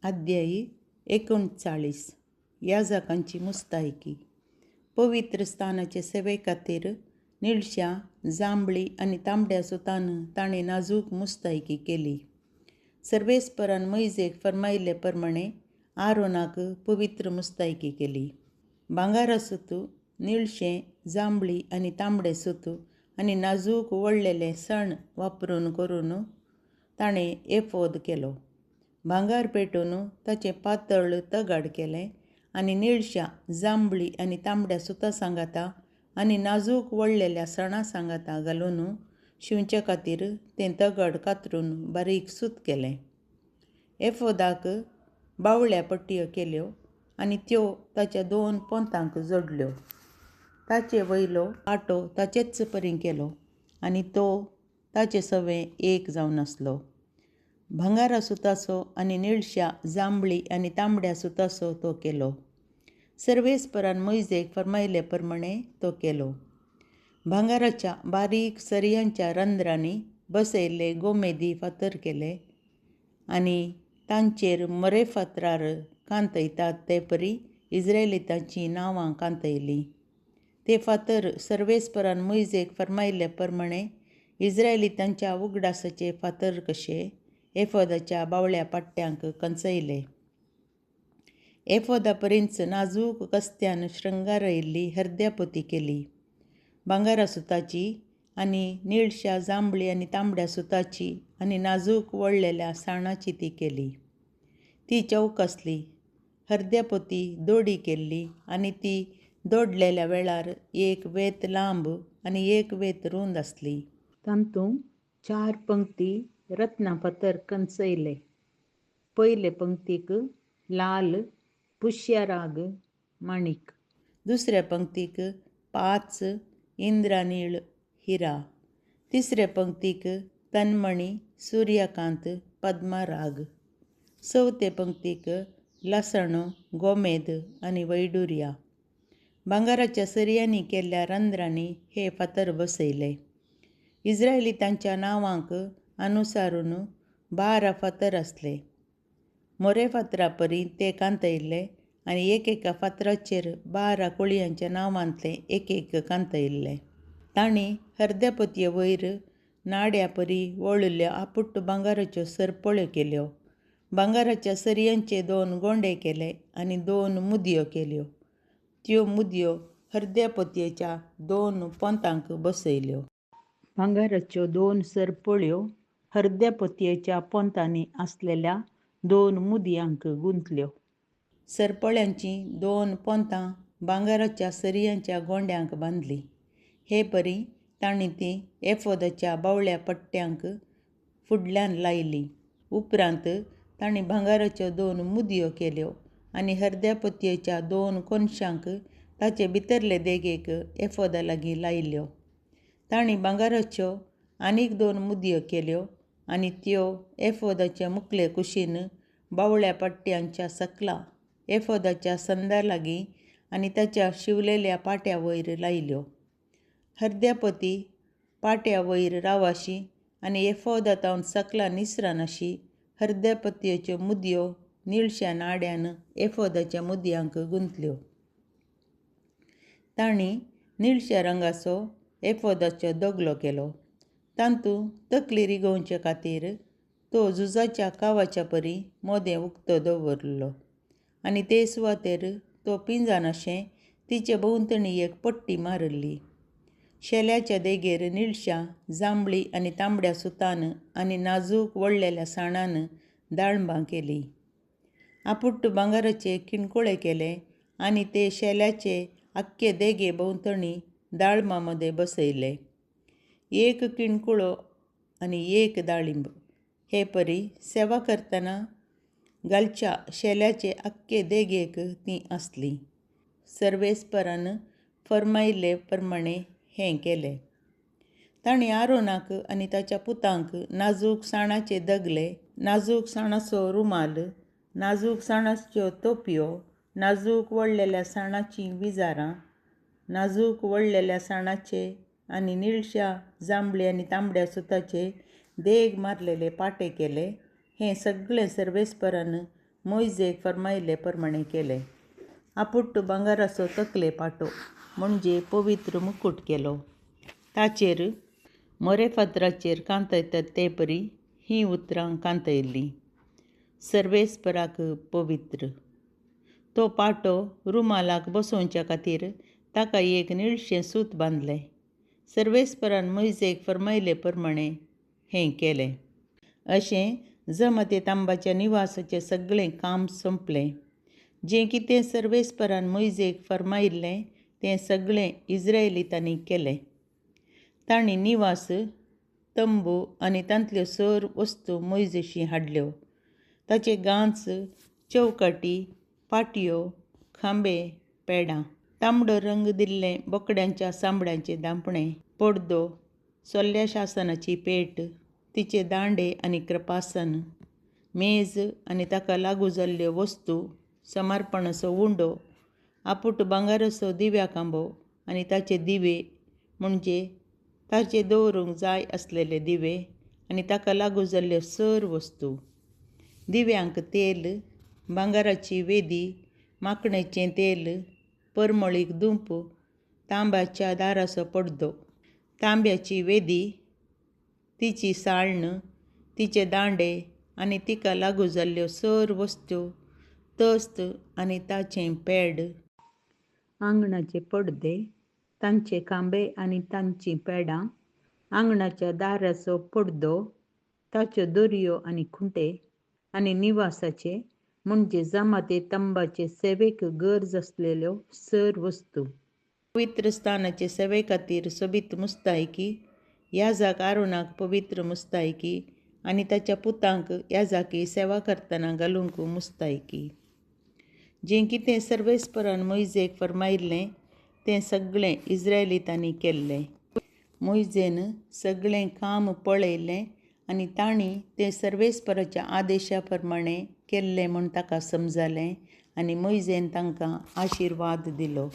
अध्यायी 39 याजकांची मुस्तायकी. पवित्र स्थानाचे सेवे खातीर निळश्या, जांभळी आणि तांबड्या सुतान ताणें नाजूक मुस्तायकी केली. सर्वेस्परान मोइजेक फरमायले प्रमाणे आरोनाक पवित्र मुस्तायकी केली. भांगारा सुतू, निळशें, जांभळी आणि तांबडे सुतू आणि नाजूक वळलेले सण वापरून करून ताणें एफोद केलो. भांगार पेटोवन ताचें पातळ तगाड केलें आनी निळश्या, जांभळी आनी तांबड्या सुतां सांगाता आनी नाजूक वळलेल्या सणां सांगाता घालून शिंवचे खातीर तें तगड कातरून बारीक सूत केलें. एफोदाक बावळ्या पट्ट्यो केल्यो आनी त्यो ताच्या 2 पोंतांक जोडल्यो. ताचे वयलो पाटो ताचेच परीं केलो आनी तो ताचे सवें एक जावन आसलो. भांगारा सुताचो आनी निळश्या, जांभळी आनी तांबड्या सुताचो तो केलो. सर्वेस्परान मोइजेक फरमायले प्रमाणे तो केलो. भांगाराच्या बारीक सरयांच्या रंध्रांनी बसयल्ले गोमेदी फातर केले आनी तांचेर मरे फातरार कांतयतात ते परी इस्रायेलीतांचीं नांवां कांतयलीं. ते फातर सर्वेस्परान मोइजेक फरमायले प्रमाणे इस्रायेलीतांच्या उगडासाचे फातर कशे एफोदाच्या बावळ्या पाट्ट्यांक कंचयले. एफोदा परींच नाजूक कस्त्यान श्रृंगारयल्ली हर्द्यापोती केली. भांगारा सुताची आनी निळश्या, जांभळी आनी तांबड्या सुताची आनी नाजूक वळलेल्या साणाची ती केली. ती चौक आसली. हर्द्यापोती दोडी केल्ली आनी ती दोडलेल्या वेळार 1 वेत लांब आनी 1 वेत रुंद आसली. तांतूं 4 पंक्ती रत्ना फातर कंचयले. पयले पंक्तीक लाल, पुष्यराग, माणिक. दुसऱ्या पंक्तीक 5 इंद्रानीळ, हिरा. तिसरे पंक्तीक तन्मणी, सूर्यकांत, पद्मा राग. चवथे पंक्तीक लसणो, गोमेद आनी वैडुर्या. भांगाराच्या सरयांनी केल्ल्या रंध्रांनी हे फातर बसयले. इस्रायेलीतांच्या नांवांक अनुसारून 12 फातर आसले. मोरे फातरा परीं ते कांतयल्ले आनी एकेका फातराचेर 12 कुळयांच्या नांवांतले एक कांतयल्ले. तांणी हर्द्यापोतये वयर नाड्या परी वळिल्ल्यो आपुट्ट भांगाराच्यो सरपळ्यो केल्यो. भांगाराच्या सरयांचे 2 गोंडे केले आनी 2 मुदयो केल्यो. त्यो मुदयो हर्द्यापोतयेच्या 2 पोंतांक बसयल्यो. भांगाराच्यो 2 सरपळ्यो हर्द्यापोतयेच्या पोंतांनी आसलेल्या 2 मुदयांक गुंथल्यो. सरपळ्यांचीं 2 पोंतां भांगाराच्या सरयांच्या गोंड्यांक बांदलीं. हे परी तांणी तीं एफोदाच्या बावळ्या पट्ट्यांक फुडल्यान लायलीं. उपरांत तांणी भांगाराच्यो 2 मुदयो केल्यो आनी हर्द्यापोतयेच्या 2 कोनशांक ताचे भितरले देगेक एफोदा लागीं लायल्यो. तांणी भांगाराच्यो आनीक 2 मुदयो केल्यो आनी त्यो एफोदाचे मुखले कुशीन बावळ्या पट्ट्यांच्या सकला एफोदाच्या संदा लागीं आनी ताच्या शिवलेल्या पाट्या वयर लायल्यो. हर्द्यापोती पाट्या वयर रावाशी आनी एफोदातावन सकला निसरानाशी हर्द्यापोतयेच्यो मुदयो निळश्या नाड्यान एफोदाच्या मुदयांक गुंथल्यो. तांणी निळश्या रंगाचो एफोदाचो दोगलो केलो. तांतूं तकली रिगोवचे खातीर तो झुजाच्या कावाच्या परी मोदें उक्तो दवरलो आनी ते सुवातेर तो पिंजान अशें तिचे भोंवतणी एक पट्टी मारल्ली. शेल्याच्या देगेर निळश्या, जांभळी आनी तांबड्या सुतान आनी नाजूक वळलेल्या साणान दाळमां केलीं. आपुट्ट भांगाराचे किणकुळे केले आनी ते शेल्याचे आख्खे देगे भोंवतणी दाळमां मदें बसयले. 1 किणकुळो आनी 1 दाळिंब. हे परी सेवा करतना घालच्या शेल्याचे आख्खे देगेक तीं आसलीं. सर्वेस्परान फरमायले प्रमाणे हें केलें. तांणी आरोनाक आनी ताच्या पुतांक नाजूक साणाचे दगले, नाजूक साणाचो रुमाल, नाजूक साणाच्यो तोपयो, नाजूक वळलेल्या साणाचीं विजारां, नाजूक वळलेल्या साणाचे आनी निळश्या, जांभळी आनी तांबड्या सुताचे देग मारलेले पाटे केले. हें सगळें सर्वेस्परान मोइजेक फर्मायिल्ले प्रमाणे केलें. आपुट्ट भांगाराचो तकले पाटो म्हणजे पवित्र मुकुट केलो. ताचेर मोरेफातराचेर कांतयतात ते परी हीं उतरां कांतयिल्लीं. सर्वेस्पराक पवित्र. तो पाटो रुमालाक बसोवच्या खातीर ताका एक निळशें सूत बांदलें. सर्वेस्परान मोइजेक फर्मायिल्ले प्रमाणे हें केलें. अशें जमते तांबाच्या निवासाचें सगळें काम संपलें. जें कितें सर्वेस्परान मोइजेक फर्मायिल्लें तें सगळें इस्रायेलीतांनी केलें. तांणी निवास, तंबू आनी तांतल्यो सर वस्तू मोइजेशी हाडल्यो. ताचे गांच, चौकाटी, पाटयो, खांबे, पेडां, तांबडो रंग दिल्लें बोकड्यांच्या चामड्याचें दांपणें, पडदो, सोल्ल्या शासनाची पेट, तिचे दांडे आनी कृपासन, मेज आनी ताका लागू जाल्ल्यो वस्तू, समर्पणाचो उंडो, आपुट भांगाराचो दिव्या खांबो आनी ताचे दिवे म्हणजे ताचे दवरूंक जाय आसलेले दिवे आनी ताका लागू जाल्ल्यो सर वस्तू, दिव्यांक तेल, भांगाराची वेदी, माखणेचें तेल, परमळीक दूंप, तांब्याच्या दाराचो पडदो, तांब्याची वेदी, तिची साळण, तिचे दांडे आनी तिका लागू जाल्ल्यो सर वस्तू, तस्त आनी ताचें पॅड, आंगणाचे पडदे, तांचे खांबे आनी तांचीं पेडां, आंगणाच्या दाराचो पडदो, ताच्यो दोरयो आनी खुंटे, आनी निवासाचे म्हणजे जमाते तंबाचे सेवेक गरज आसलेल्यो सर वस्तू. पवित्र स्थानाचे सेवे खातीर सोबीत मुस्तायकी, याजक आरोनाक पवित्र मुस्तायकी आनी ताच्या पुतांक याजकी सेवा करतना घालूंक मुस्तायकी. जें कितें सर्वेस्परान मोइजेक फर्मायिल्लें तें सगळें इस्रायेलीतांनी केल्लें. मोइजेन सगळें काम पळयलें आनी तांणी तें सर्वेस्पराच्या आदेशा प्रमाणे केल्लें म्हूण ताका समजलें आनी मोइजेन तांकां आशिर्वाद दिलो.